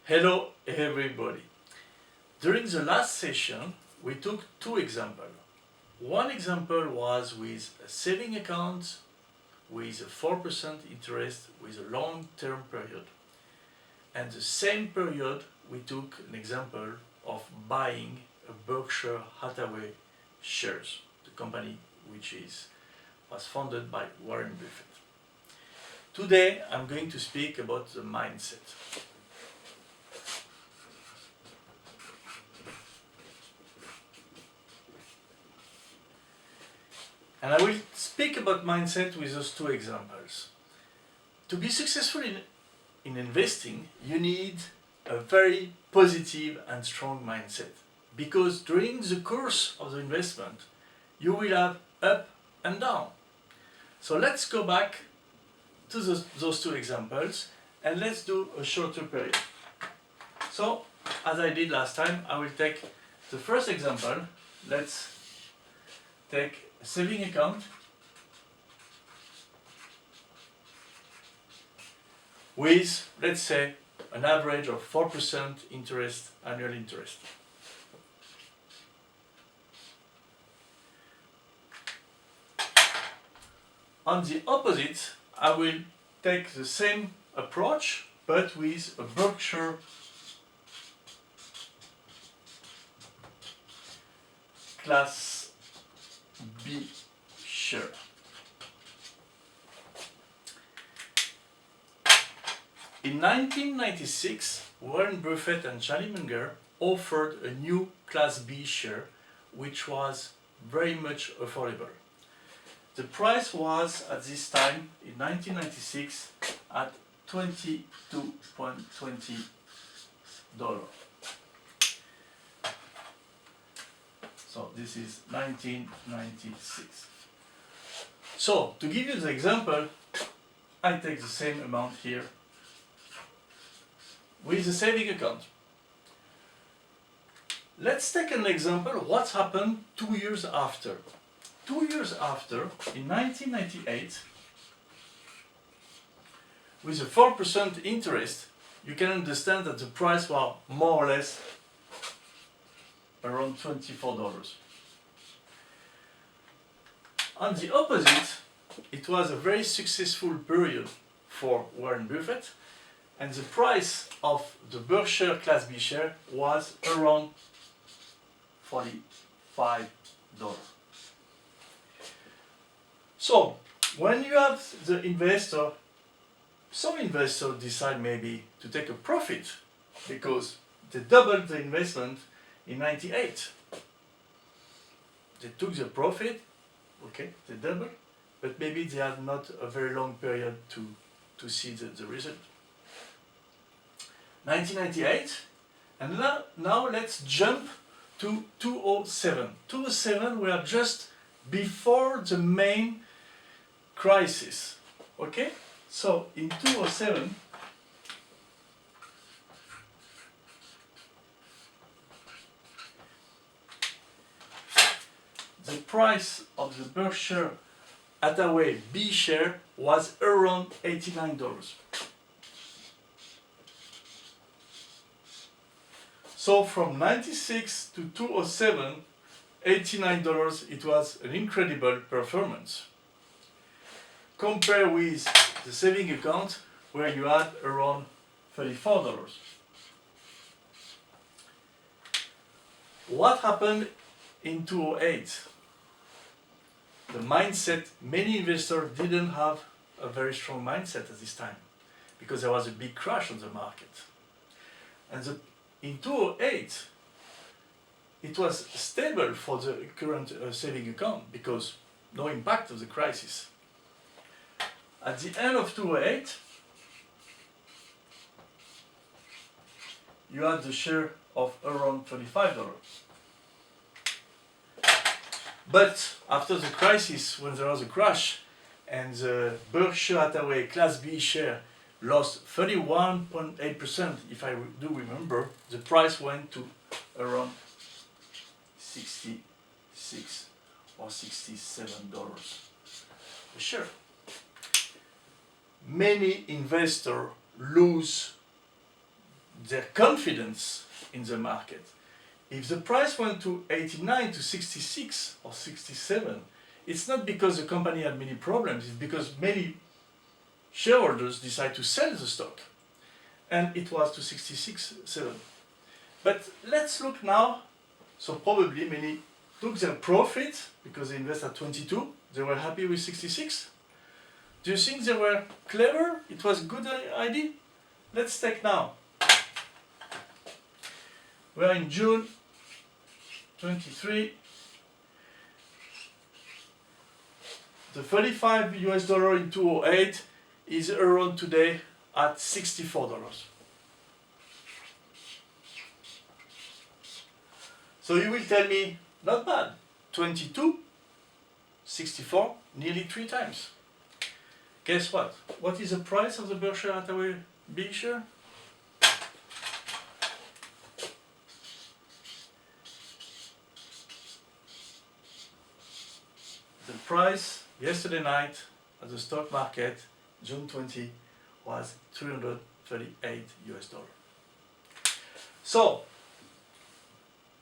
Hello everybody. During the last session we took two examples. One example was with a saving account with a 4% interest with a long-term period. And the same period we took an example of buying a Berkshire Hathaway shares, the company which was founded by Warren Buffett. Today I'm going to speak about the mindset. And I will speak about mindset with those two examples. To be successful in investing, you need a very positive and strong mindset. Because during the course of the investment, you will have up and down. So let's go back to those two examples and let's do a shorter period. So, as I did last time, I will take the first example. Let's take a saving account with, let's say, an average of 4% interest, annual interest. On the opposite, I will take the same approach, but with a Berkshire Class B share. In 1996, Warren Buffett and Charlie Munger offered a new Class B share, which was very much affordable. The price was, at this time, in 1996, at $22.20. So this is 1996. So, to give you the example, I take the same amount here with the saving account. Let's take an example, what happened 2 years after. 2 years after, in 1998, with a 4% interest, you can understand that the price was more or less around $24. On the opposite, it was a very successful period for Warren Buffett, and the price of the Berkshire Class B share was around $45. So, when you have the investor, some investors decide maybe to take a profit because they doubled the investment in 98. They took the profit, okay, they doubled, but maybe they had not a very long period to see the result. 1998, and now let's jump to 2007. 2007, we are just before the main crisis, okay? So in 2007, the price of the Berkshire Hathaway B share was around $89. So from 96 to 2007, $89, it was an incredible performance. Compare with the saving account where you had around $34. What happened in 2008? The mindset, many investors didn't have a very strong mindset at this time because there was a big crash on the market. And in 2008, it was stable for the current saving account because no impact of the crisis. At the end of 2008, you had the share of around $25. But after the crisis, when there was a crash and the Berkshire Hathaway Class B share lost 31.8%, if I do remember, the price went to around $66 or $67 a share. Many investors lose their confidence in the market. If the price went to 89 to 66 or 67, it's not because the company had many problems, it's because many shareholders decide to sell the stock. And it was to 66.7. But let's look now. So probably many took their profit because they invested at 22. They were happy with 66. Do you think they were clever? It was a good idea? Let's take now. We are in June 23. The 35 US dollar in 208 is around today at $64. So you will tell me, not bad, 22, 64, nearly 3 times. Guess what? What is the price of the Berkshire Hathaway B share? The price yesterday night at the stock market, June 20, was 338 US dollars. So,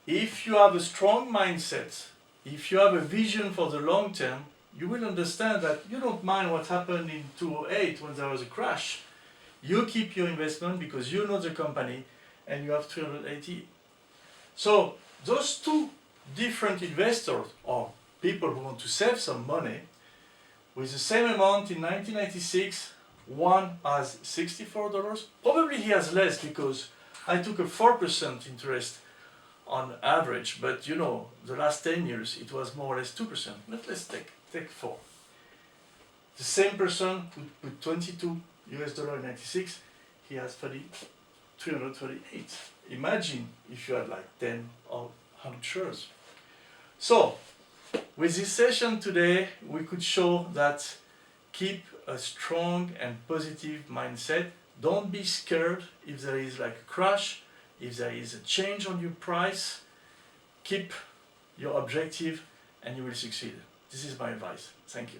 if you have a strong mindset, if you have a vision for the long term, you will understand that you don't mind what happened in 2008 when there was a crash. You keep your investment because you know the company and you have 380. So those two different investors or people who want to save some money with the same amount in 1996, one has $64. Probably he has less because I took a 4% interest on average, but you know, the last 10 years it was more or less 2%. But let's take 4. The same person with 22 US dollar in 96, he has 338. Imagine if you had like 10 or 100 shares. So, with this session today, we could show that keep a strong and positive mindset. Don't be scared if there is like a crash, if there is a change on your price. Keep your objective and you will succeed. This is my advice. Thank you.